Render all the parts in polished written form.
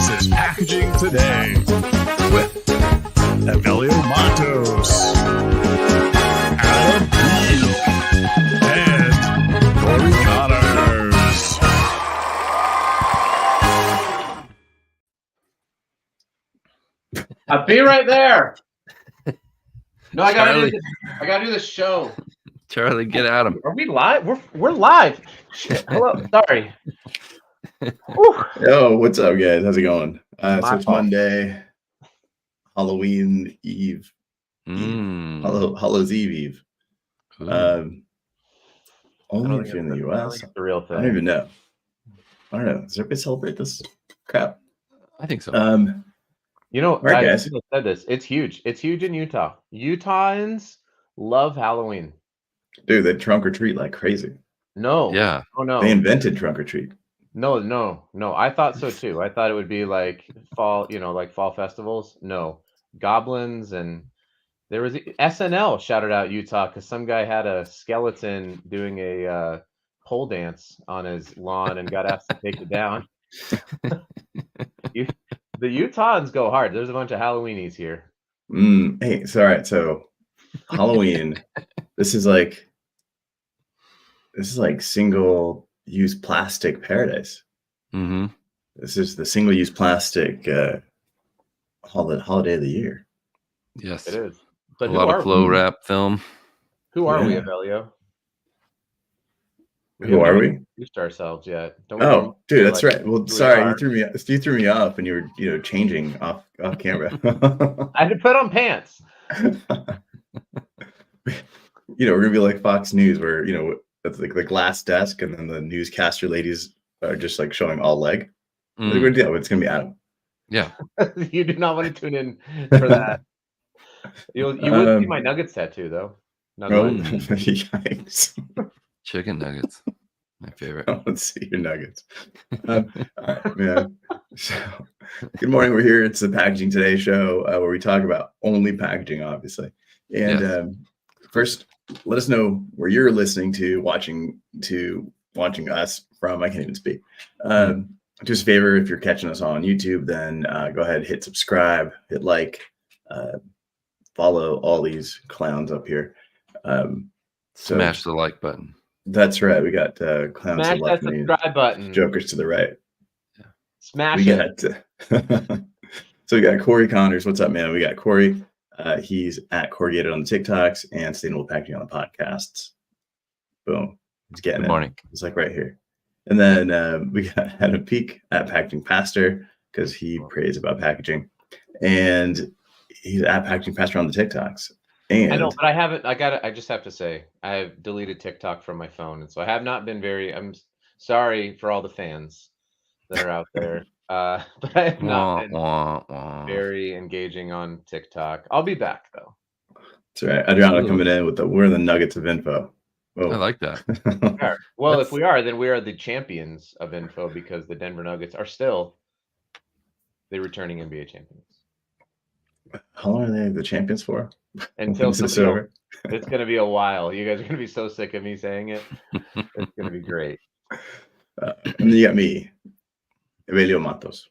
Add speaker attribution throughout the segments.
Speaker 1: This is Packaging Today with Evelio Matos, Adam Peake, and Corey Connors.
Speaker 2: I'll be right there. No, I gotta do the show.
Speaker 3: Charlie, get at him.
Speaker 2: Are we live? We're live. Shit. Hello. Sorry.
Speaker 4: Yo, what's up, guys? How's it going? So it's
Speaker 2: fault.
Speaker 4: Monday, Halloween Eve. Hallow's Eve. Only if you're in the US.
Speaker 2: It's the real thing.
Speaker 4: I don't even know. I don't know. Does everybody celebrate this crap?
Speaker 3: I think so.
Speaker 2: You know,
Speaker 4: right,
Speaker 2: I
Speaker 4: guys.
Speaker 2: said this. It's huge. It's huge in Utah. Utahns love Halloween.
Speaker 4: Dude, they trunk or treat like crazy.
Speaker 2: No.
Speaker 3: Yeah.
Speaker 2: Oh no.
Speaker 4: They invented trunk or treat.
Speaker 2: No. I thought so too. I thought it would be like fall, like fall festivals. No. Goblins, and there was SNL shouted out Utah because some guy had a skeleton doing a pole dance on his lawn and got asked to take it down. The Utahns go hard. There's a bunch of Halloweenies here.
Speaker 4: Hey, so all right. So Halloween, this is like single-use plastic paradise.
Speaker 3: Mm-hmm.
Speaker 4: This is the single-use plastic holiday of the year.
Speaker 3: Yes.
Speaker 2: It is. But
Speaker 3: A lot of flow wrap film.
Speaker 2: Who are we,
Speaker 4: Yeah.
Speaker 2: Evelio?
Speaker 4: Who are we?
Speaker 2: Introduced ourselves yet? Don't we
Speaker 4: Oh, dude, that's
Speaker 2: like
Speaker 4: right. Well,
Speaker 2: who we
Speaker 4: sorry,
Speaker 2: are?
Speaker 4: you threw me off, and you were, changing off camera.
Speaker 2: I had to put on pants.
Speaker 4: We're gonna be like Fox News, where that's like the glass desk, and then the newscaster ladies are just like showing all leg. What are we gonna do? It's gonna be Adam.
Speaker 3: Yeah.
Speaker 2: You do not want to tune in for that. You would see my Nuggets tattoo though.
Speaker 4: Yikes!
Speaker 3: Chicken nuggets. My favorite.
Speaker 4: Let's see your nuggets. All right, man. So, good morning. We're here. It's the Packaging Today show where we talk about only packaging, obviously. And
Speaker 3: Yes.
Speaker 4: First, let us know where you're listening to, watching us from. I can't even speak. Do us a favor, if you're catching us on YouTube, then go ahead, hit subscribe, hit like, follow all these clowns up here.
Speaker 3: Smash the like button.
Speaker 4: That's right. We got clowns
Speaker 2: Smash
Speaker 4: to
Speaker 2: that
Speaker 4: left me,
Speaker 2: subscribe button.
Speaker 4: jokers to the right.
Speaker 2: Smash
Speaker 4: We
Speaker 2: it.
Speaker 4: got so we got Corey Connors. What's up, man? We got Corey. He's at Corrugated on the TikToks and Sustainable Packaging on the podcasts. Boom. He's getting
Speaker 3: Good morning.
Speaker 4: It's like right here. And then we got Adam Peake at Packaging Pastor because he prays about packaging, and he's at Packaging Pastor on the TikToks. And
Speaker 2: I know, but I haven't. I just have to say, I have deleted TikTok from my phone, and so I have not been I'm sorry for all the fans that are out there, but I have not been very engaging on TikTok. I'll be back though.
Speaker 4: That's right. Adriana coming in with we're the nuggets of info. Whoa.
Speaker 3: I like that.
Speaker 2: Sure. Well, if we are, then we are the champions of info because the Denver Nuggets are still the returning NBA champions.
Speaker 4: How long are they the champions for?
Speaker 2: Until
Speaker 4: Is this over?
Speaker 2: it's going to be a while. You guys are going to be so sick of me saying it. It's going to be great.
Speaker 4: And then you got me, Evelio Matos,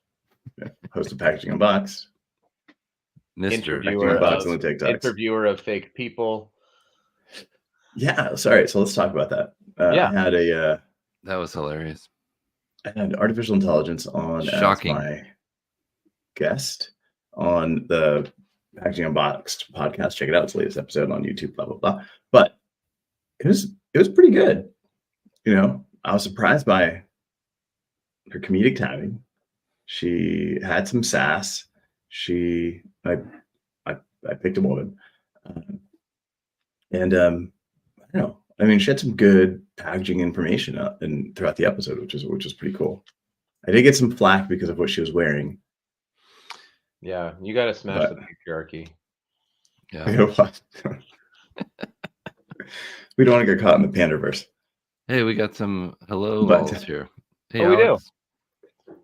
Speaker 4: host of Packaging Unboxed.
Speaker 3: Mr.
Speaker 2: Interviewer of fake people.
Speaker 4: Yeah, sorry. So let's talk about that.
Speaker 2: Yeah.
Speaker 4: I had
Speaker 3: That was hilarious.
Speaker 4: I had artificial intelligence on
Speaker 3: Shocking.
Speaker 4: as my guest on the Packaging Unboxed podcast. Check it out. It's the latest episode on YouTube, blah, blah, blah. But it was pretty good. I was surprised by her comedic timing. She had some sass. I picked a woman. And I don't know. I mean, she had some good packaging information throughout the episode, which was pretty cool. I did get some flack because of what she was wearing.
Speaker 2: Yeah, you got to smash the patriarchy.
Speaker 3: Yeah.
Speaker 4: We don't want to get caught in the panderverse.
Speaker 3: Hey, we got some hellos here. Hey,
Speaker 2: we
Speaker 3: Alex.
Speaker 4: do.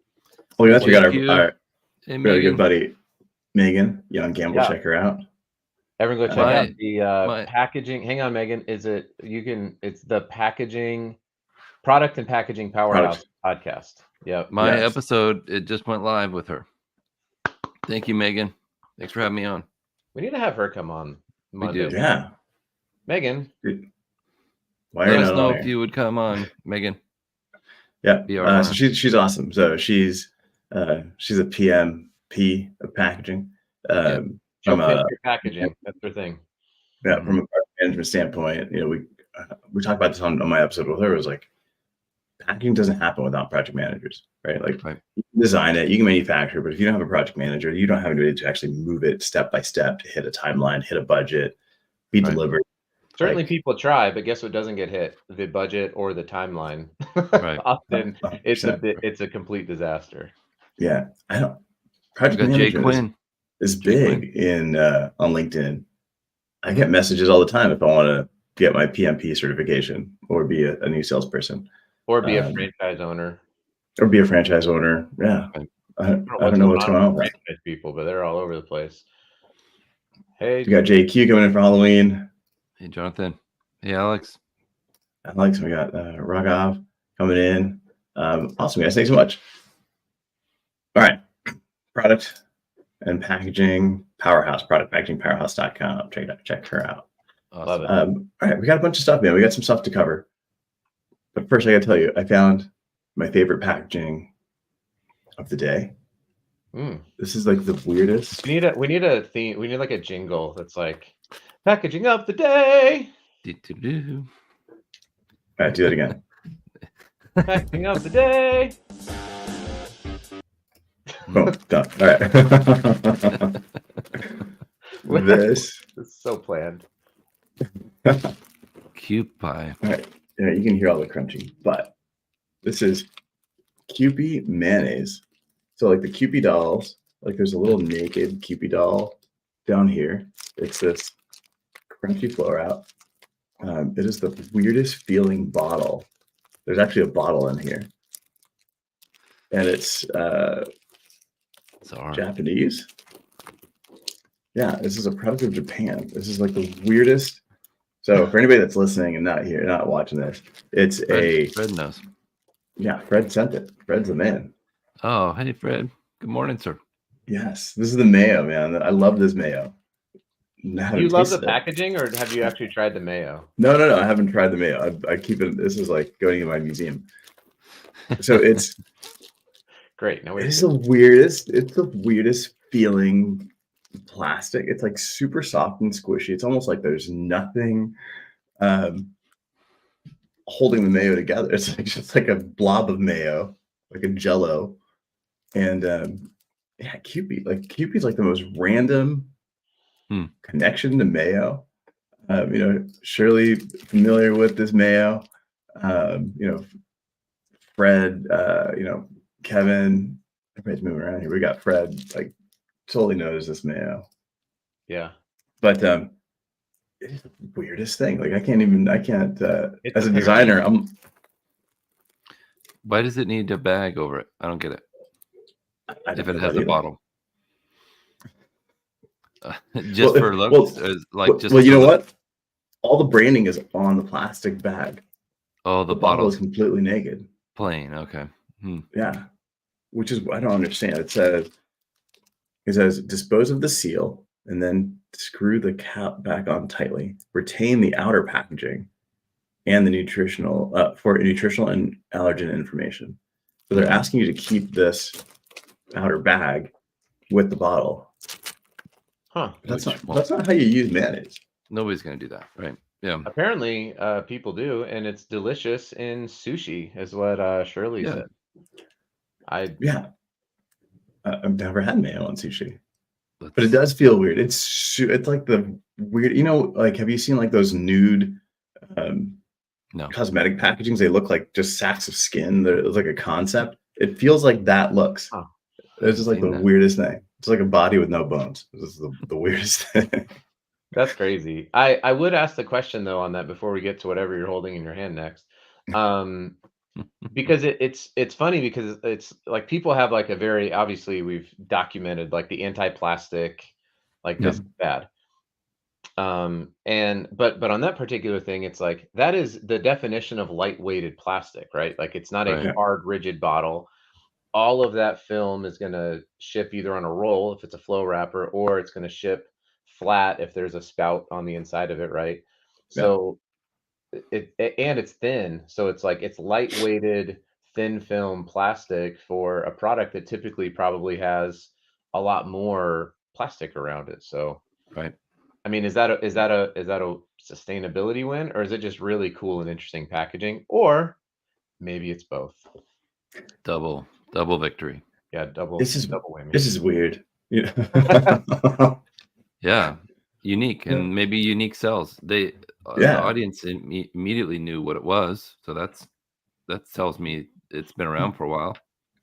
Speaker 4: Oh, yes, we got our
Speaker 3: Hey,
Speaker 4: really good
Speaker 3: Megan.
Speaker 4: buddy Megan Young Gamble.
Speaker 2: Yeah.
Speaker 4: Check her out.
Speaker 2: Everyone go check out the
Speaker 3: my-
Speaker 2: packaging. Hang on, Megan. It's the packaging product and packaging powerhouse podcast. Yep.
Speaker 3: My
Speaker 4: Yes.
Speaker 3: episode, it just went live with her. Thank you, Megan. Thanks for having me on.
Speaker 2: We need to have her come on Monday.
Speaker 3: do.
Speaker 4: Yeah.
Speaker 2: Megan.
Speaker 4: Why are
Speaker 3: Let
Speaker 4: you
Speaker 3: us
Speaker 4: not
Speaker 3: know
Speaker 4: on
Speaker 3: if
Speaker 4: here?
Speaker 3: you would come on, Megan.
Speaker 4: Yeah.
Speaker 3: Be our
Speaker 4: So
Speaker 3: honor.
Speaker 4: she's awesome. So she's a PMP of packaging.
Speaker 2: She'll
Speaker 4: From
Speaker 2: pitch
Speaker 4: a
Speaker 2: your packaging. That's her thing.
Speaker 4: from a product management standpoint, we talked about this on my episode with her. It was like packaging doesn't happen without project managers, right? Like
Speaker 3: Right.
Speaker 4: you can design it, you can manufacture, but if you don't have a project manager, you don't have anybody to actually move it step by step to hit a timeline, hit a budget, be
Speaker 3: Right.
Speaker 4: delivered.
Speaker 2: Certainly
Speaker 4: Like-
Speaker 2: people try, but guess what doesn't get hit? The budget or the timeline.
Speaker 3: Right.
Speaker 2: Often it's
Speaker 4: 100%.
Speaker 2: it's a complete disaster.
Speaker 4: Yeah, I don't.
Speaker 3: We
Speaker 4: Project
Speaker 3: got Jay
Speaker 4: management
Speaker 3: Quinn.
Speaker 4: is
Speaker 3: Jay
Speaker 4: big in on LinkedIn. I get messages all the time if I want to get my PMP certification or be a new salesperson
Speaker 2: Or be a
Speaker 4: Um,
Speaker 2: franchise owner.
Speaker 4: or be a franchise owner. Yeah,
Speaker 3: Right.
Speaker 4: I don't know what's going on with that.
Speaker 2: franchise people, but they're all over the place. Hey,
Speaker 4: We got JQ coming in for Halloween.
Speaker 3: Hey, Jonathan. Hey, Alex.
Speaker 4: Alex, we got Raghav coming in. Awesome, guys. Thanks so much. All right. Product and packaging powerhouse, productpackagingpowerhouse.com. Check her out.
Speaker 3: Awesome.
Speaker 2: Love it.
Speaker 4: All right. We got a bunch of stuff, man. We got some stuff to cover. But first, I got to tell you, I found my favorite packaging of the day. This is like the weirdest.
Speaker 2: We need a theme. We need like a jingle that's like packaging of the day.
Speaker 3: Do-do-do.
Speaker 4: All right, do that again.
Speaker 2: Packaging of the day.
Speaker 4: Boom, done. All right. This.
Speaker 2: It's so planned.
Speaker 3: Cute pie.
Speaker 4: All right. Yeah, you can hear all the crunching, but this is Kewpie mayonnaise. So like the Kewpie dolls, like there's a little naked Kewpie doll down here. It's this crunchy flour out. It is the weirdest feeling bottle. There's actually a bottle in here. And it's
Speaker 3: Sorry.
Speaker 4: Japanese. Yeah, this is a product of Japan. This is like the weirdest. So for anybody that's listening and not here, not watching this, it's
Speaker 3: Fred knows.
Speaker 4: yeah, Fred sent it. Fred's the man.
Speaker 3: Oh, hey, Fred. Good morning, sir.
Speaker 4: Yes, this is the mayo, man. I love this mayo.
Speaker 2: Do you love the packaging, or have you actually tried the mayo?
Speaker 4: No. I haven't tried the mayo. I keep it. This is like going in my museum. So it's
Speaker 2: Great. Now
Speaker 4: it's the weirdest. It's the weirdest feeling plastic. It's like super soft and squishy. It's almost like there's nothing holding the mayo together. It's like just like a blob of mayo, like a Jello, and yeah, Kewpie. Like Kewpie's like the most random connection to mayo. Surely familiar with this mayo. Fred. Kevin. Everybody's moving around here. We got Fred. Like totally knows this mayo.
Speaker 2: Yeah.
Speaker 4: But it's the weirdest thing. Like I can't
Speaker 2: It's
Speaker 4: as a
Speaker 2: apparently-
Speaker 4: designer,
Speaker 3: Why does it need a bag over it? I don't get it.
Speaker 4: I
Speaker 3: If
Speaker 4: don't
Speaker 3: it
Speaker 4: know
Speaker 3: has
Speaker 4: that
Speaker 3: a
Speaker 4: either.
Speaker 3: bottle. Just for looks?
Speaker 4: Well, you know what? All the branding is on the plastic bag.
Speaker 3: Oh, the
Speaker 4: bottle
Speaker 3: bottle's
Speaker 4: is completely naked.
Speaker 3: plain. Okay.
Speaker 4: Yeah. Which is I don't understand. It says dispose of the seal and then screw the cap back on tightly. Retain the outer packaging and the nutritional and allergen information. So they're asking you to keep this outer bag with the bottle.
Speaker 2: Huh.
Speaker 4: That's
Speaker 3: Which
Speaker 4: not how you use mayonnaise.
Speaker 3: Nobody's going to do that, right? Yeah.
Speaker 2: Apparently, people do, and it's delicious in sushi, is what Shirley
Speaker 3: Yeah.
Speaker 2: said.
Speaker 4: Yeah. I've never had mayo on sushi,
Speaker 3: Let's-
Speaker 4: but it does feel weird. It's like the weird, like, have you seen like those nude
Speaker 3: No.
Speaker 4: cosmetic packagings? They look like just sacks of skin. It's like a concept. It feels like that looks.
Speaker 2: Huh.
Speaker 4: It's just like
Speaker 3: Seen
Speaker 4: the
Speaker 3: that.
Speaker 4: weirdest thing. It's like a body with no bones. This is the weirdest thing.
Speaker 2: That's crazy. I would ask the question though on that before we get to whatever you're holding in your hand next. Because it's funny because it's like people have like a very obviously we've documented like the anti-plastic, like this is bad. But on that particular thing, it's like that is the definition of lightweighted plastic, right? Like it's not a
Speaker 3: Right.
Speaker 2: hard, rigid bottle. all of that film is going to ship either on a roll if it's a flow wrapper, or it's going to ship flat if there's a spout on the inside of it, right?
Speaker 4: Yeah.
Speaker 2: So and it's thin, so it's like it's lightweighted thin film plastic for a product that typically probably has a lot more plastic around it. So
Speaker 3: Right.
Speaker 2: I mean, is that a sustainability win, or is it just really cool and interesting packaging, or maybe it's both?
Speaker 3: Double victory.
Speaker 2: Yeah, double
Speaker 4: This is
Speaker 2: whammy.
Speaker 4: weird. Yeah.
Speaker 3: Yeah. Unique,
Speaker 4: Yeah.
Speaker 3: and maybe unique sells. The
Speaker 4: Yeah.
Speaker 3: audience immediately knew what it was. So that tells me it's been around for a while.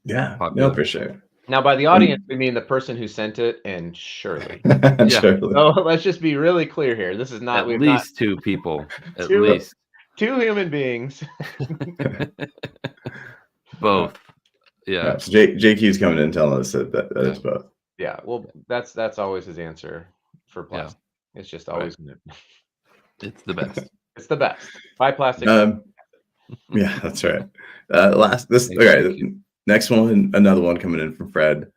Speaker 4: Yeah.
Speaker 3: Popular.
Speaker 4: No, for sure.
Speaker 2: Now, by the audience, we mean the person who sent it and Shirley.
Speaker 3: Yeah.
Speaker 4: Surely.
Speaker 2: So let's just be really clear here. This is not
Speaker 3: At least two people. At
Speaker 2: Two-
Speaker 3: least.
Speaker 2: two human beings.
Speaker 3: Both.
Speaker 4: Yeah.
Speaker 3: Yeah.
Speaker 4: So JQ's coming in and telling us that
Speaker 3: Yeah.
Speaker 4: it's both.
Speaker 2: Yeah, well, that's always his answer for plastic. It's just always
Speaker 3: It's the best.
Speaker 2: it's the best. Buy plastic.
Speaker 4: Yeah, that's right.
Speaker 3: Thank you.
Speaker 4: Next one, another one coming in from Fred.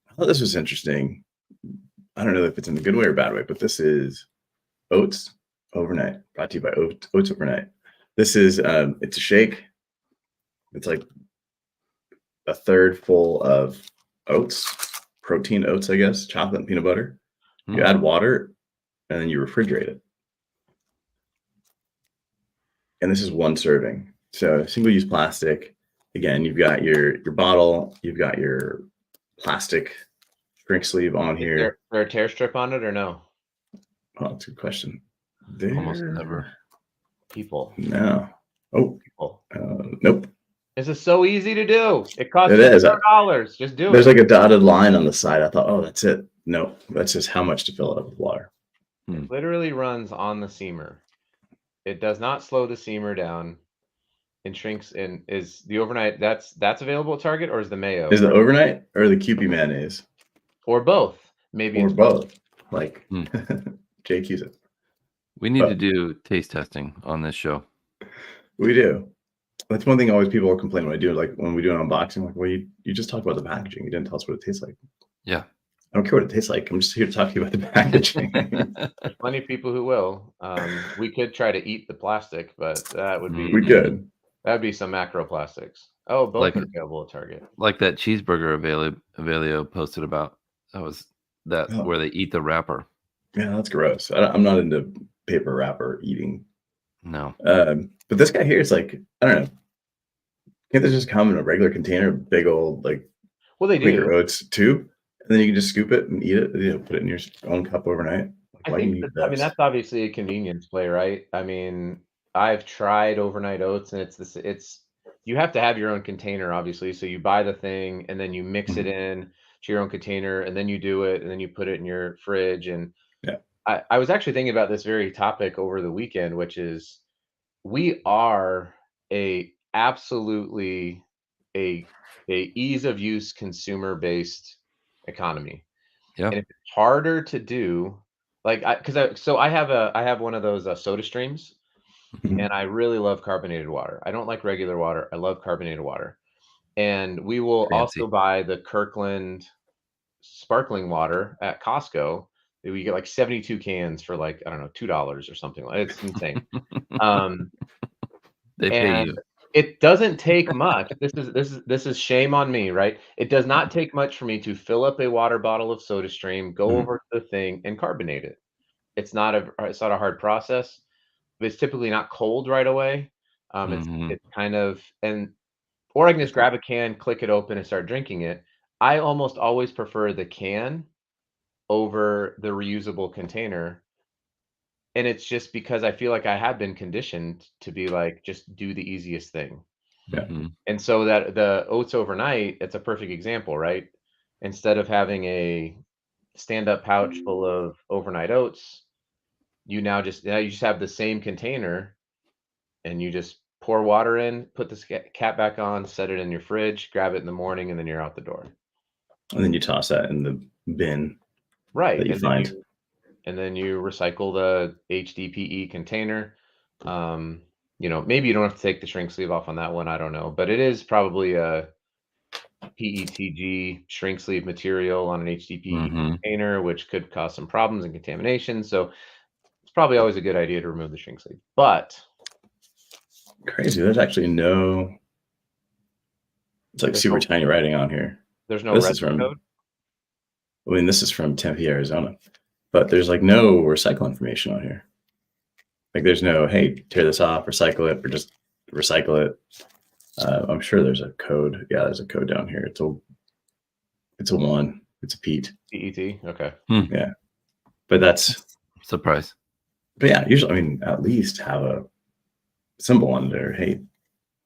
Speaker 4: I thought this was interesting. I don't know if it's in a good way or bad way, but this is Oats Overnight, brought to you by Oats Overnight. This is it's a shake. It's like a third full of oats, protein oats, I guess, chocolate and peanut butter. You add water, and then you refrigerate it. And this is one serving. So single-use plastic. Again, you've got your bottle, you've got your plastic drink sleeve on here.
Speaker 2: Is there a tear strip on it or no?
Speaker 4: Oh, that's a good question.
Speaker 3: Almost never.
Speaker 2: People.
Speaker 4: No. Oh,
Speaker 2: People.
Speaker 4: nope.
Speaker 2: This is so easy to do. It costs
Speaker 4: It is.
Speaker 2: $4. Just do
Speaker 4: There's
Speaker 2: it.
Speaker 4: like a dotted line on the side. I thought, oh, that's it. No, that's just how much to fill it up with water.
Speaker 2: It literally runs on the seamer. It does not slow the seamer down. And shrinks in. Is the overnight that's available at Target, or is the mayo?
Speaker 4: Is the overnight or the Kewpie mayonnaise?
Speaker 2: Or both? Maybe
Speaker 4: Or
Speaker 2: it's
Speaker 4: both. Like
Speaker 3: Hmm.
Speaker 4: JQ's it.
Speaker 3: We need to do taste testing on this show.
Speaker 4: We do. That's one thing always people complain when I do, like when we do an unboxing, like, well, you just talked about the packaging. You didn't tell us what it tastes like.
Speaker 3: Yeah.
Speaker 4: I don't care what it tastes like. I'm just here to talk to you about the packaging.
Speaker 2: There's plenty of people who will. We could try to eat the plastic, but that would be
Speaker 4: We could.
Speaker 2: That'd be some macroplastics. Oh, both
Speaker 3: Like-
Speaker 2: are available at Target.
Speaker 3: Like that cheeseburger Avelio posted about. That was where they eat the wrapper.
Speaker 4: Yeah, that's gross. I'm not into paper wrapper eating.
Speaker 3: No.
Speaker 4: But this guy here, it's like, I don't know. Can't this just come in a regular container, big old like
Speaker 2: Well, they
Speaker 4: Quaker
Speaker 2: do.
Speaker 4: Oats tube, and then you can just scoop it and eat it. You know, put it in your own cup overnight. Like,
Speaker 2: I
Speaker 4: why do you
Speaker 2: think
Speaker 4: need
Speaker 2: I mean
Speaker 4: this?
Speaker 2: that's obviously a convenience play, right? I mean, I've tried overnight oats, and it's you have to have your own container, obviously. So you buy the thing, and then you mix it in to your own container, and then you do it, and then you put it in your fridge. And
Speaker 4: Yeah.
Speaker 2: I was actually thinking about this very topic over the weekend, which is we are absolutely a ease of use consumer based economy.
Speaker 3: Yeah.
Speaker 2: And it's harder to do, like I have one of those soda streams,
Speaker 4: Mhm.
Speaker 2: and I really love carbonated water. I don't like regular water. I love carbonated water. And we will
Speaker 3: Fancy.
Speaker 2: also buy the Kirkland sparkling water at Costco. We get like 72 cans for like, I don't know, $2 or something. It's insane.
Speaker 3: They pay
Speaker 2: and
Speaker 3: you.
Speaker 2: it doesn't take much. This is shame on me, right? It does not take much for me to fill up a water bottle of SodaStream, go
Speaker 4: Mhm.
Speaker 2: over to the thing, and carbonate it. It's not a hard process. But it's typically not cold right away.
Speaker 3: Mhm.
Speaker 2: It's kind of or I can just grab a can, click it open, and start drinking it. I almost always prefer the can over the reusable container. And it's just because I feel like I have been conditioned to be like, just do the easiest thing.
Speaker 4: Yeah.
Speaker 3: Mhm.
Speaker 2: And so that the oats overnight, it's a perfect example, right? Instead of having a stand-up pouch full of overnight oats, you just have the same container, and you just pour water in, put the cap back on, set it in your fridge, grab it in the morning, and then you're out the door.
Speaker 4: And then you toss that in the bin.
Speaker 2: Right.
Speaker 4: That you find.
Speaker 2: And then you recycle the HDPE container. Maybe you don't have to take the shrink sleeve off on that one. I don't know, but it is probably PETG shrink sleeve material on an HDPE
Speaker 3: Mhm.
Speaker 2: container, which could cause some problems and contamination. So it's probably always a good idea to remove the shrink sleeve. But
Speaker 4: Crazy. There's actually no. It's like
Speaker 2: There's
Speaker 4: super
Speaker 2: no-
Speaker 4: tiny writing on here.
Speaker 2: there's no
Speaker 4: This is
Speaker 2: resin
Speaker 4: from.
Speaker 2: code.
Speaker 4: I mean, this is from Tempe, Arizona, but there's like no recycle information on here. Like, there's no, hey, tear this off, recycle it, or just recycle it. I'm sure there's a code. Yeah, there's a code down here. It's a 1. It's a Pete.
Speaker 2: PET. Okay.
Speaker 4: But that's.
Speaker 3: Surprise.
Speaker 4: But yeah, usually, I mean, at least have a symbol on there. Hey,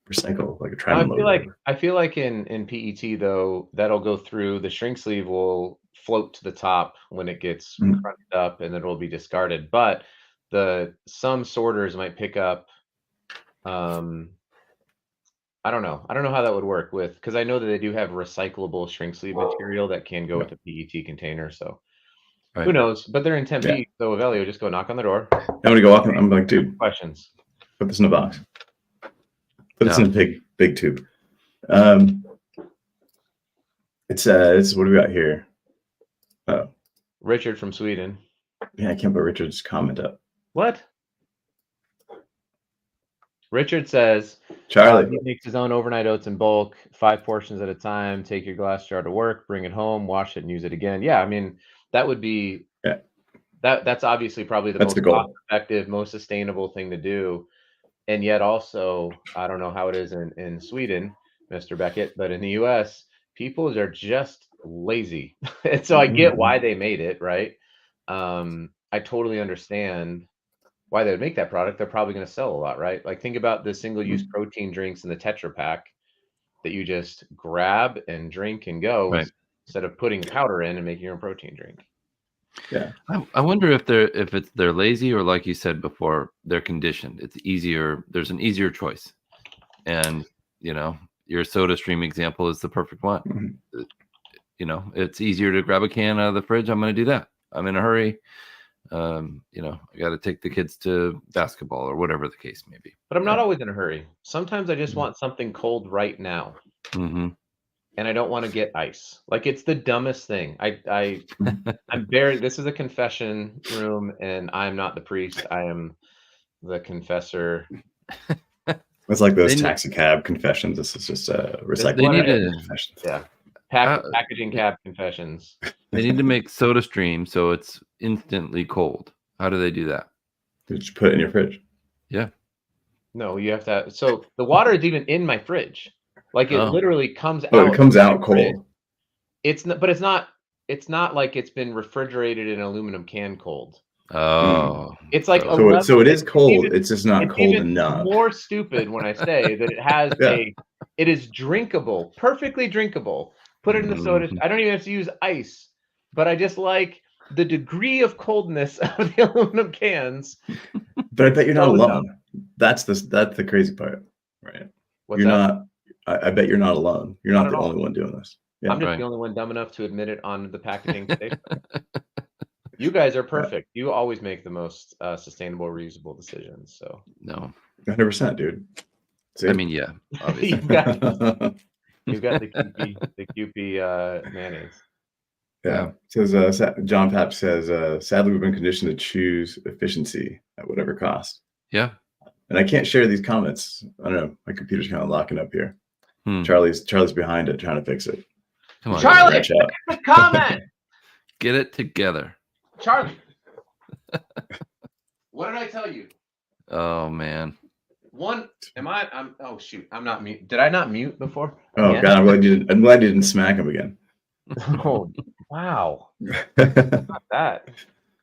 Speaker 4: recycle, like a
Speaker 2: Now,
Speaker 4: Trident
Speaker 2: I feel like in PET though, that'll go through. The shrink sleeve will float to the top when it gets
Speaker 4: Mhm.
Speaker 2: crunched up, and then it will be discarded. But some sorters might pick up. I don't know. I don't know how that would work with, because I know that they do have recyclable shrink sleeve material that can go with a PET container. So who
Speaker 3: Right.
Speaker 2: knows? But they're in Tempe,
Speaker 4: Yeah.
Speaker 2: so Avelio, just go knock on the door.
Speaker 4: I'm gonna go walk. I'm like, dude,
Speaker 2: Questions.
Speaker 4: put this in a box. Put this
Speaker 3: Yeah.
Speaker 4: in a big tube. It says, what do we got here? Oh,
Speaker 2: Richard from Sweden.
Speaker 4: yeah, I can't put Richard's comment up.
Speaker 2: What? Richard says,
Speaker 4: Charlie.
Speaker 2: he makes his own overnight oats in bulk, 5 portions at a time. Take your glass jar to work, bring it home, wash it, and use it again. Yeah, I mean, that would be that's obviously probably the
Speaker 4: That's the
Speaker 2: most
Speaker 4: goal.
Speaker 2: cost-effective, most sustainable thing to do. And yet also, I don't know how it is in Sweden, Mr. Beckett, but in the US, people are just lazy. And so I get why they made it, right? I totally understand why they would make that product. They're probably going to sell a lot, right? Like, think about the single-use protein drinks in the Tetra Pak that you just grab and drink and go,
Speaker 3: Right.
Speaker 2: instead of putting powder in and making your own protein drink.
Speaker 4: Yeah.
Speaker 3: I wonder if they're lazy, or, like you said before, they're conditioned. It's easier. There's an easier choice, and your Soda Stream example is the perfect one.
Speaker 4: Mhm.
Speaker 3: It's easier to grab a can out of the fridge. I'm going to do that. I'm in a hurry. I got to take the kids to basketball or whatever the case may be.
Speaker 2: But I'm not always in a hurry. Sometimes I just want something cold right now,
Speaker 3: Mm-hmm.
Speaker 2: and I don't want to get ice. Like, it's the dumbest thing. I'm very. This is a confession room, and I'm not the priest. I am the confessor.
Speaker 4: It's like those
Speaker 3: They need-
Speaker 4: taxi cab confessions. This is just a
Speaker 3: They
Speaker 4: recycling
Speaker 3: need to.
Speaker 4: confession.
Speaker 2: Yeah.
Speaker 3: Uh,
Speaker 2: Packaging cab confessions.
Speaker 3: They need to make Soda Stream so it's instantly cold. How do they do that?
Speaker 4: Just put it in your fridge.
Speaker 2: No, you have to. So the water is even in my fridge. Like, it
Speaker 3: Oh.
Speaker 2: literally comes out.
Speaker 4: Oh, it comes
Speaker 2: of my
Speaker 4: out
Speaker 2: fridge.
Speaker 4: cold.
Speaker 2: It's not, but it's not like it's been refrigerated in an aluminum can cold.
Speaker 3: Oh,
Speaker 2: It's like
Speaker 3: So-
Speaker 2: a
Speaker 4: So,
Speaker 2: level-
Speaker 4: so it is
Speaker 2: it's
Speaker 4: cold.
Speaker 2: even-
Speaker 4: It's just not
Speaker 2: it's
Speaker 4: cold
Speaker 2: even
Speaker 4: enough.
Speaker 2: more stupid when I say that it has
Speaker 4: Yeah.
Speaker 2: it is drinkable, perfectly drinkable. Put it in the soda.
Speaker 3: Mhm.
Speaker 2: I don't even have to use ice, but I just like the degree of coldness of the aluminum cans.
Speaker 4: But I bet you're not
Speaker 2: So
Speaker 4: alone. That's the crazy part, right?
Speaker 2: What's
Speaker 4: You're
Speaker 2: that?
Speaker 4: not. I bet you're not alone. You're
Speaker 2: Not
Speaker 4: not
Speaker 2: at
Speaker 4: the
Speaker 2: all.
Speaker 4: only one doing this. Yeah.
Speaker 2: I'm just
Speaker 3: Right.
Speaker 2: the only one dumb enough to admit it on the packaging station. You guys are perfect. You always make the most sustainable, reusable decisions. So
Speaker 3: no.
Speaker 4: 100%, dude. See?
Speaker 3: I mean, yeah, obviously.
Speaker 2: you've got the QP mayonnaise.
Speaker 4: yeah. Says John Papp says, sadly, we've been conditioned to choose efficiency at whatever cost.
Speaker 3: Yeah.
Speaker 4: And I can't share these comments. I don't know. My computer's kind of locking up here.
Speaker 3: Hmm.
Speaker 4: Charlie's behind it, trying to fix it.
Speaker 3: Come on,
Speaker 2: Charlie!
Speaker 4: Scratch out.
Speaker 2: Comment,
Speaker 3: get it together.
Speaker 2: Charlie. What did I tell you?
Speaker 3: Oh man.
Speaker 2: I'm oh shoot, I'm not mute. Did I not mute before?
Speaker 4: Oh
Speaker 2: Yeah.
Speaker 4: God, I'm glad you didn't smack him again.
Speaker 2: Oh wow, not that.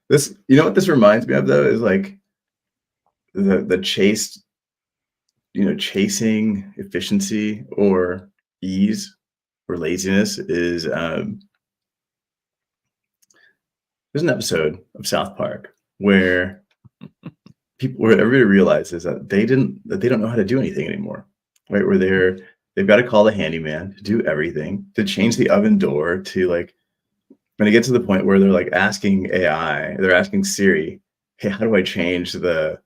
Speaker 4: This, you know what this reminds me of though, is like the chase, chasing efficiency or ease or laziness is there's an episode of South Park where everybody realizes that they don't know how to do anything anymore, right? Where they've got to call the handyman to do everything, to change the oven door, to like, when it gets to the point where they're like asking AI, they're asking Siri, hey, how do I change a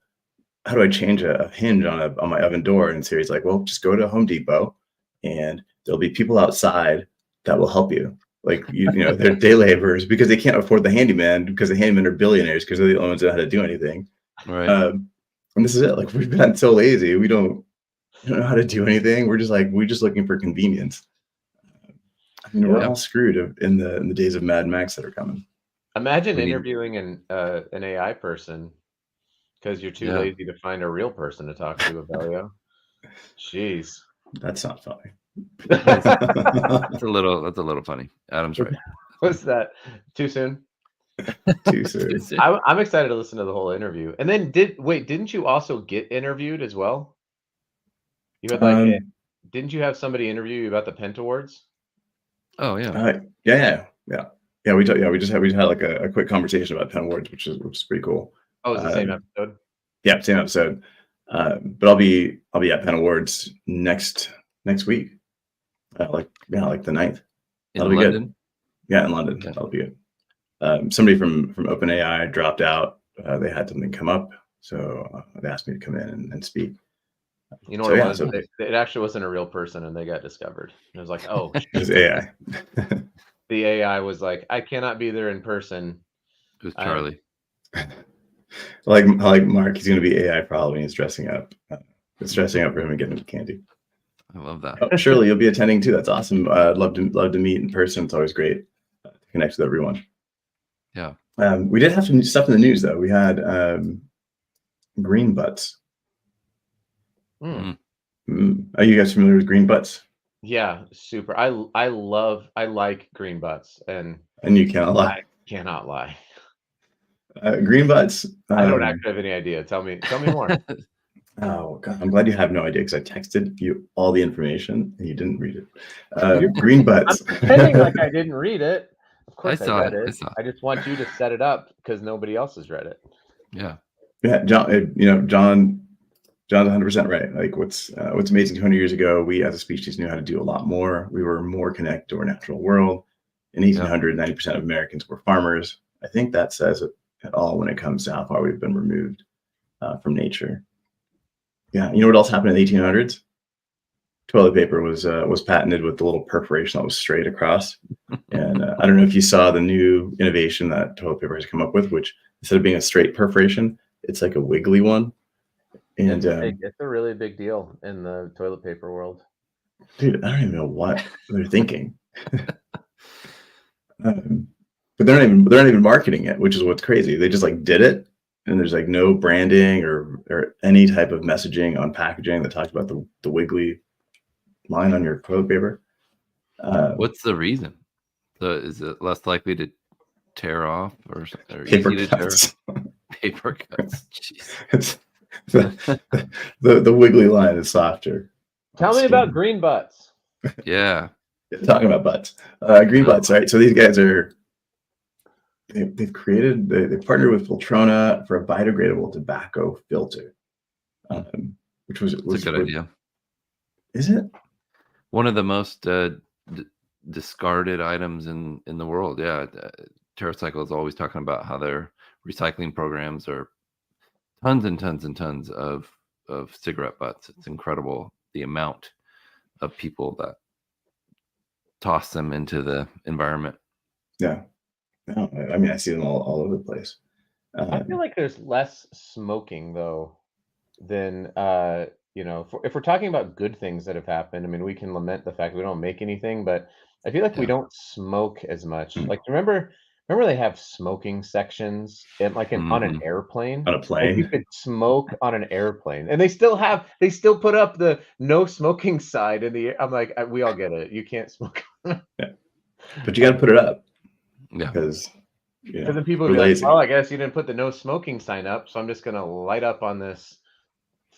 Speaker 4: hinge on my oven door? And Siri's like, well, just go to Home Depot and there'll be people outside that will help you. Like they're day laborers because they can't afford the handyman because the handymen are billionaires because they're the only ones that know how to do anything.
Speaker 3: Right.
Speaker 4: And this is it. Like we've gotten so lazy, we don't know how to do anything. We're just looking for convenience. I mean, we're all screwed in the days of Mad Max that are coming.
Speaker 2: Imagine interviewing an AI person because you're too lazy to find a real person to talk to, Abellio. Jeez,
Speaker 4: that's not funny.
Speaker 3: That's a little funny. Adam's right.
Speaker 2: What's that? Too soon?
Speaker 4: Too soon.
Speaker 2: I'm excited to listen to the whole interview. And then didn't you also get interviewed as well? You had didn't you have somebody interview you about the Pent Awards?
Speaker 3: Oh yeah.
Speaker 4: Yeah. We just had like a quick conversation about Pent Awards, which is pretty cool.
Speaker 2: Oh, it's the same episode.
Speaker 4: Yeah, same episode. But I'll be at Pent Awards next week. Like the 9th. That'll be good. Yeah, in London. That'll be good. Somebody from OpenAI dropped out. They had something come up, so they asked me to come in and speak.
Speaker 2: You know what it was? It actually wasn't a real person, and they got discovered. It was like, oh,
Speaker 4: it was AI.
Speaker 2: The AI was like, I cannot be there in person.
Speaker 3: It was Charlie.
Speaker 4: Like Mark, he's going to be AI probably. He's dressing up. It's dressing up for him and getting him candy.
Speaker 3: I love that.
Speaker 4: Oh, Shirley, you'll be attending too. That's awesome. I'd love to meet in person. It's always great to connect with everyone.
Speaker 3: Yeah.
Speaker 4: We did have some stuff in the news though. We had green butts. Are you guys familiar with green butts?
Speaker 2: Yeah, super. I like green butts, and
Speaker 4: you cannot lie.
Speaker 2: I cannot lie.
Speaker 4: Green butts.
Speaker 2: I don't actually have any idea. Tell me more.
Speaker 4: Oh God, I'm glad you have no idea because I texted you all the information and you didn't read it. Green butts.
Speaker 2: I'm pretending like I didn't read it. Of course
Speaker 3: I
Speaker 2: read it. I just want you to set it up because nobody else has read it.
Speaker 3: Yeah.
Speaker 4: Yeah, John's 100% right. Like what's amazing, 20 years ago, we as a species knew how to do a lot more. We were more connected to our natural world. In 1800, 90% of Americans were farmers. I think that says it at all when it comes to how far we've been removed from nature. Yeah, you know what else happened in the 1800s? Toilet paper was patented with the little perforation that was straight across. And I don't know if you saw the new innovation that toilet paper has come up with, which instead of being a straight perforation, it's like a wiggly one. And
Speaker 2: it's a really big deal in the toilet paper world.
Speaker 4: Dude, I don't even know what they're thinking. But they're not even marketing it, which is what's crazy. They just like did it. And there's like no branding or any type of messaging on packaging that talks about the wiggly line on your toilet paper.
Speaker 3: What's the reason? Is it less likely to tear off or
Speaker 4: paper
Speaker 3: easy
Speaker 4: cuts?
Speaker 3: To tear? Paper cuts.
Speaker 4: Jeez. the wiggly line is softer.
Speaker 2: Tell me about green butts.
Speaker 3: Yeah.
Speaker 4: Talking about butts. Green butts, right? So these guys are they've partnered with Filtrona for a biodegradable tobacco filter, which was
Speaker 3: a good idea.
Speaker 4: Is it
Speaker 3: one of the most discarded items in the world? Yeah, TerraCycle is always talking about how their recycling programs are tons and tons and tons of cigarette butts. It's incredible the amount of people that toss them into the environment.
Speaker 4: Yeah. No, I mean, I see them all over the place.
Speaker 2: I feel like there's less smoking though than if we're talking about good things that have happened. I mean, we can lament the fact we don't make anything, but I feel like we don't smoke as much. Like remember they have smoking sections on an airplane.
Speaker 4: On a plane,
Speaker 2: like you could smoke on an airplane, and they still put up the no smoking sign in the air. I'm like, we all get it. You can't smoke.
Speaker 4: Yeah. But you got to put it up.
Speaker 3: Yeah,
Speaker 4: because
Speaker 2: then people would be like, well, I guess you didn't put the no smoking sign up, so I'm just gonna light up on this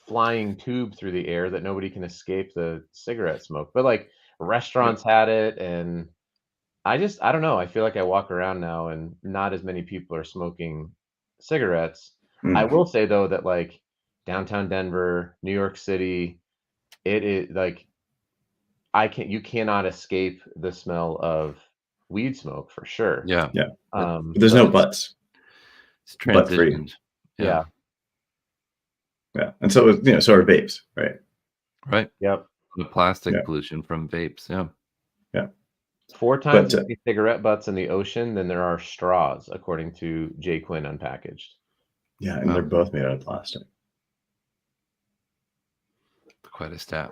Speaker 2: flying tube through the air that nobody can escape the cigarette smoke. But like restaurants had it, and I don't know. I feel like I walk around now and not as many people are smoking cigarettes. I will say though that like downtown Denver, New York City, it is like you cannot escape the smell of weed smoke for sure.
Speaker 3: Yeah.
Speaker 4: But there's no butts.
Speaker 3: It's transitioned.
Speaker 2: Yeah.
Speaker 4: And so so are vapes, right?
Speaker 3: Right.
Speaker 2: Yep.
Speaker 3: The plastic pollution from vapes. Yeah.
Speaker 2: 4 times
Speaker 4: But
Speaker 2: as many cigarette butts in the ocean than there are straws, according to Jay Quinn Unpackaged.
Speaker 4: yeah, and
Speaker 3: Wow.
Speaker 4: they're both made out of plastic.
Speaker 3: Quite a stat.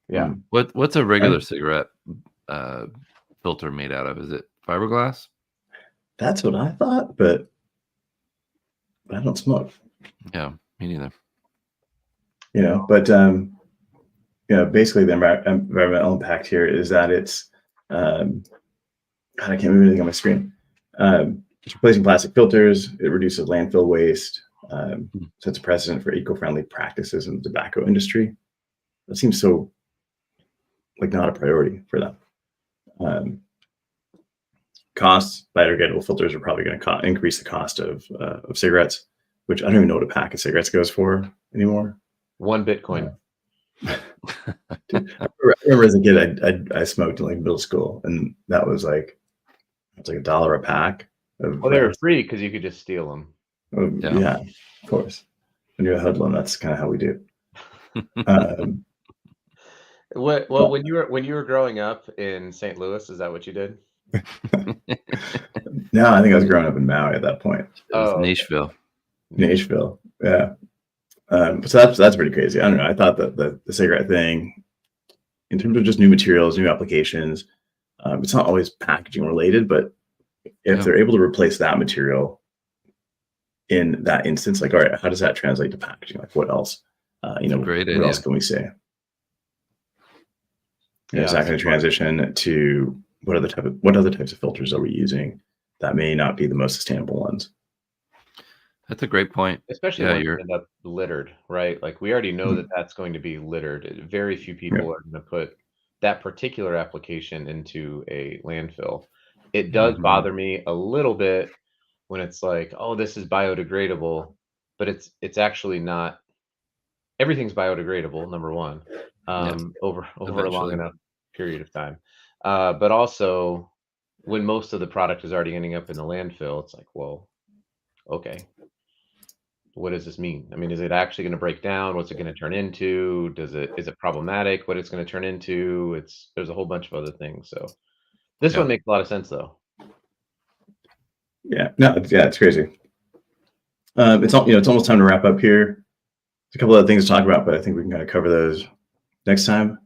Speaker 2: Yeah.
Speaker 4: Mm.
Speaker 3: What's a regular cigarette filter made out of? Is it fiberglass?
Speaker 4: That's what I thought, but I don't smoke.
Speaker 3: Yeah, me neither.
Speaker 4: You know, but basically the environmental impact here is that it's God, I can't remember anything on my screen. It's replacing plastic filters. It reduces landfill waste. Sets a precedent for eco-friendly practices in the tobacco industry. That seems so like not a priority for them. Costs, biodegradable filters are probably going to increase the cost of cigarettes, which I don't even know what a pack of cigarettes goes for anymore.
Speaker 2: 1 Bitcoin.
Speaker 4: Dude, I remember as a kid, I smoked in like middle school, and that was like it's like $1 a pack.
Speaker 2: Well, they were free because you could just steal them.
Speaker 4: Yeah, of course. When you're a hoodlum, that's kind of how we do. Um,
Speaker 2: Well, when you were growing up in St. Louis, is that what you did?
Speaker 4: No, I think I was growing up in Maui at that point.
Speaker 3: It was
Speaker 2: Oh, okay.
Speaker 4: Nashville, yeah. So that's pretty crazy. I don't know. I thought that the cigarette thing, in terms of just new materials, new applications, it's not always packaging related, but if they're able to replace that material in that instance, like, all right, how does that translate to packaging? Like, what else?
Speaker 3: Great
Speaker 4: what
Speaker 3: idea.
Speaker 4: else can we say?
Speaker 2: Yeah,
Speaker 4: Is that going to transition to what other types of filters are we using that may not be the most sustainable ones?
Speaker 3: That's a great point.
Speaker 2: Especially when you end up littered, right? Like we already know that that's going to be littered. Very few people are going to put that particular application into a landfill. It does bother me a little bit when it's like, oh, this is biodegradable, but it's actually not. Everything's biodegradable, number one, over a long enough period of time. But also, when most of the product is already ending up in the landfill, it's like, well, okay, what does this mean? I mean, is it actually going to break down? What's it going to turn into? Is it problematic? What it's going to turn into? There's a whole bunch of other things. So this one makes a lot of sense, though.
Speaker 4: Yeah, no, it's crazy. It's almost time to wrap up here. There's a couple other things to talk about, but I think we can kind of cover those next time.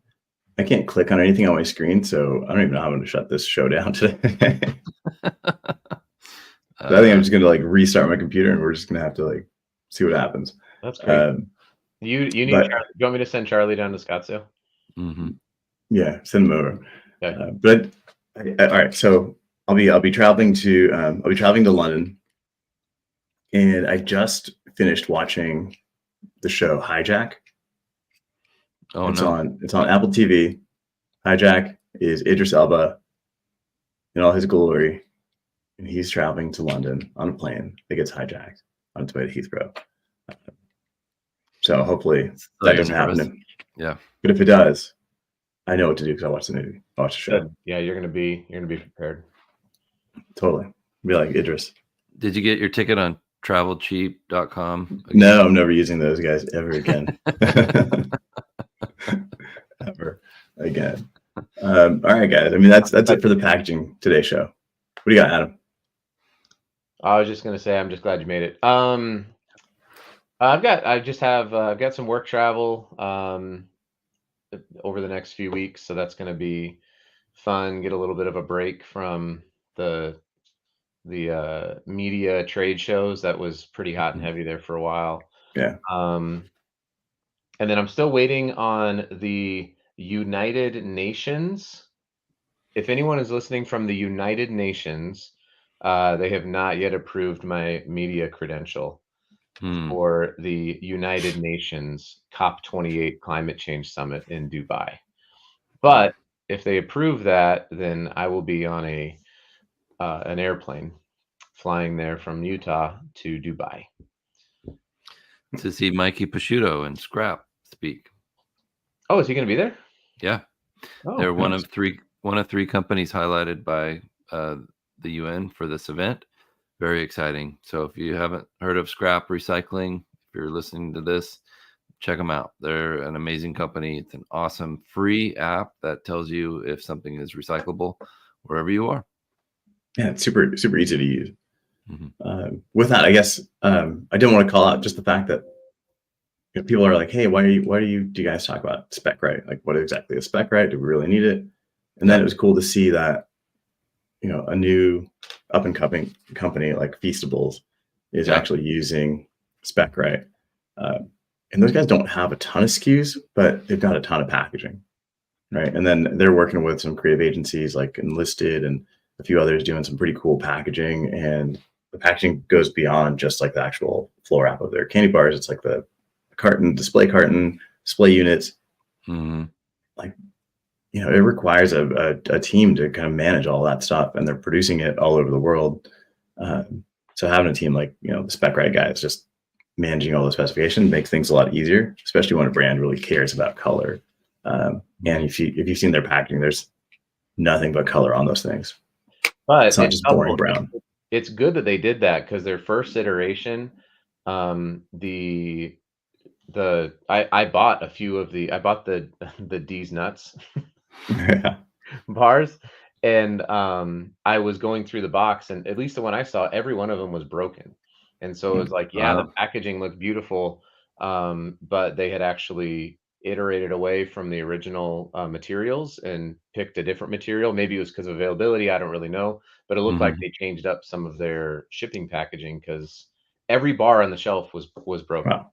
Speaker 4: I can't click on anything on my screen, so I don't even know how I'm going to shut this show down today. I think I'm just going to like restart my computer, and we're just going to have to like see what happens.
Speaker 2: That's great. You need Charlie. Do you want me to send Charlie down to Scottsdale?
Speaker 3: Mm-hmm.
Speaker 4: Yeah, send him over.
Speaker 2: Okay.
Speaker 4: But all right, so I'll be traveling to London, and I just finished watching the show Hijack.
Speaker 3: Oh,
Speaker 4: it's on Apple TV. Hijack is Idris Elba in all his glory, and he's traveling to London on a plane that gets hijacked on its way to Heathrow. So hopefully that doesn't happen.
Speaker 3: Yeah,
Speaker 4: but if it does, I know what to do because I watched the movie. I watched the show.
Speaker 2: Good. Yeah, you're gonna be prepared.
Speaker 4: Totally, be like Idris.
Speaker 3: Did you get your ticket on TravelCheap.com?
Speaker 4: No, I'm never using those guys ever again. Ever again. All right, guys. I mean, that's it for the Packaging Today show. What do you got, Adam?
Speaker 2: I was just gonna say, I'm just glad you made it. I've got some work travel over the next few weeks, so that's gonna be fun. Get a little bit of a break from the media trade shows that was pretty hot and heavy there for a while.
Speaker 4: Yeah.
Speaker 2: And then I'm still waiting on the United Nations. If anyone is listening from the United Nations, they have not yet approved my media credential for the United Nations COP28 Climate Change Summit in Dubai. But if they approve that, then I will be on an airplane flying there from Utah to Dubai
Speaker 3: to see Mikey Prosciutto and Scrap speak.
Speaker 2: Oh, is he going to be there?
Speaker 3: Yeah, they're one of three companies highlighted by the UN for this event. Very exciting. So if you haven't heard of Scrap Recycling, if you're listening to this, check them out. They're an amazing company. It's an awesome free app that tells you if something is recyclable wherever you are.
Speaker 4: Yeah, it's super easy to use.
Speaker 3: Mhm.
Speaker 4: With that, I guess I didn't want to call out just the fact that people are like, hey, do you guys talk about spec right? Like, what exactly is spec right? Do we really need it? And then it was cool to see that a new up and coming company like Feastables is actually using spec right. And those guys don't have a ton of SKUs, but they've got a ton of packaging, right? And then they're working with some creative agencies like Enlisted and a few others doing some pretty cool packaging. And the packaging goes beyond just like the actual floor wrap of their candy bars. It's like the display units.
Speaker 3: Mm-hmm.
Speaker 4: Like, it requires a team to kind of manage all that stuff, and they're producing it all over the world. So having a team like, the spec right guys just managing all the specification makes things a lot easier, especially when a brand really cares about color. And if you've seen their packaging, there's nothing but color on those things.
Speaker 2: But
Speaker 4: it's not just boring brown.
Speaker 2: It's good that they did that, because their first iteration, I bought a few of I bought the D's Nuts bars, and I was going through the box, and at least the one I saw, every one of them was broken. And so it was like, the packaging looked beautiful, but they had actually iterated away from the original materials and picked a different material. Maybe it was because of availability, I don't really know, but it looked like they changed up some of their shipping packaging, because every bar on the shelf was broken.
Speaker 4: Wow.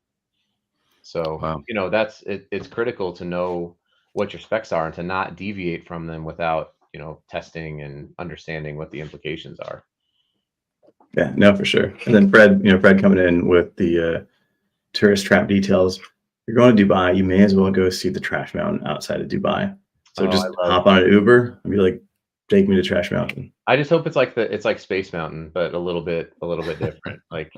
Speaker 2: So it's critical to know what your specs are and to not deviate from them without testing and understanding what the implications are.
Speaker 4: Yeah, no, for sure. And then Fred coming in with the tourist trap details. You're going to Dubai, you may as well go see the Trash Mountain outside of Dubai. So just hop on an Uber and be like, take me to Trash Mountain.
Speaker 2: I just hope it's like Space Mountain, but a little bit different. Like,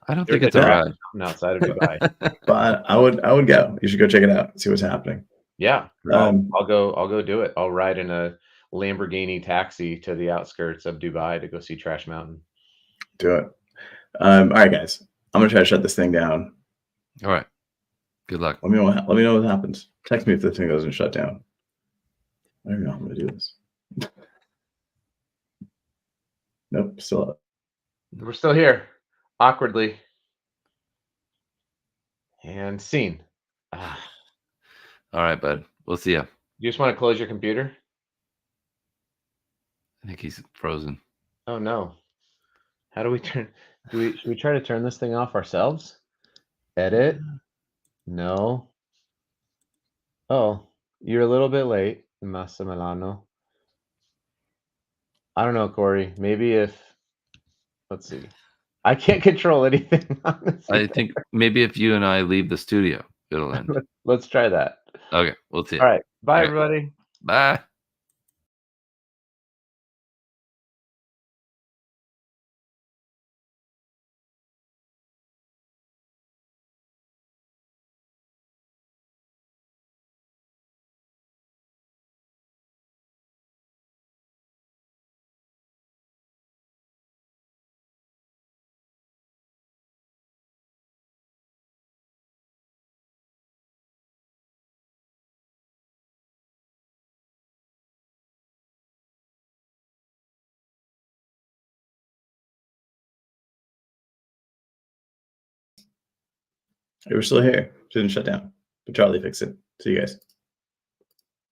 Speaker 3: I don't think it's a ride
Speaker 2: outside of Dubai.
Speaker 4: But I would go. You should go check it out, see what's happening.
Speaker 2: Yeah, I'll go do it. I'll ride in a Lamborghini taxi to the outskirts of Dubai to go see Trash Mountain.
Speaker 4: Do it. All right, guys. I'm gonna try to shut this thing down.
Speaker 3: All right. Good luck.
Speaker 4: Let me know what happens. Text me if the thing doesn't shut down. I don't know how I'm gonna do this. Nope, still up.
Speaker 2: We're still here, awkwardly. And scene.
Speaker 3: All right, bud. We'll see ya.
Speaker 2: You just want to close your computer?
Speaker 3: I think he's frozen.
Speaker 2: Oh no. How do we turn? Should we try to turn this thing off ourselves? Edit? No. Oh, you're a little bit late, Massa Milano. I don't know, Corey. Maybe let's see. I can't control anything on this.
Speaker 3: I think maybe if you and I leave the studio, it'll end.
Speaker 2: Let's try that.
Speaker 3: Okay, we'll see.
Speaker 2: All right. Bye, everybody.
Speaker 3: Bye.
Speaker 4: We're still here. Didn't shut down. But Charlie fixed it. See you guys.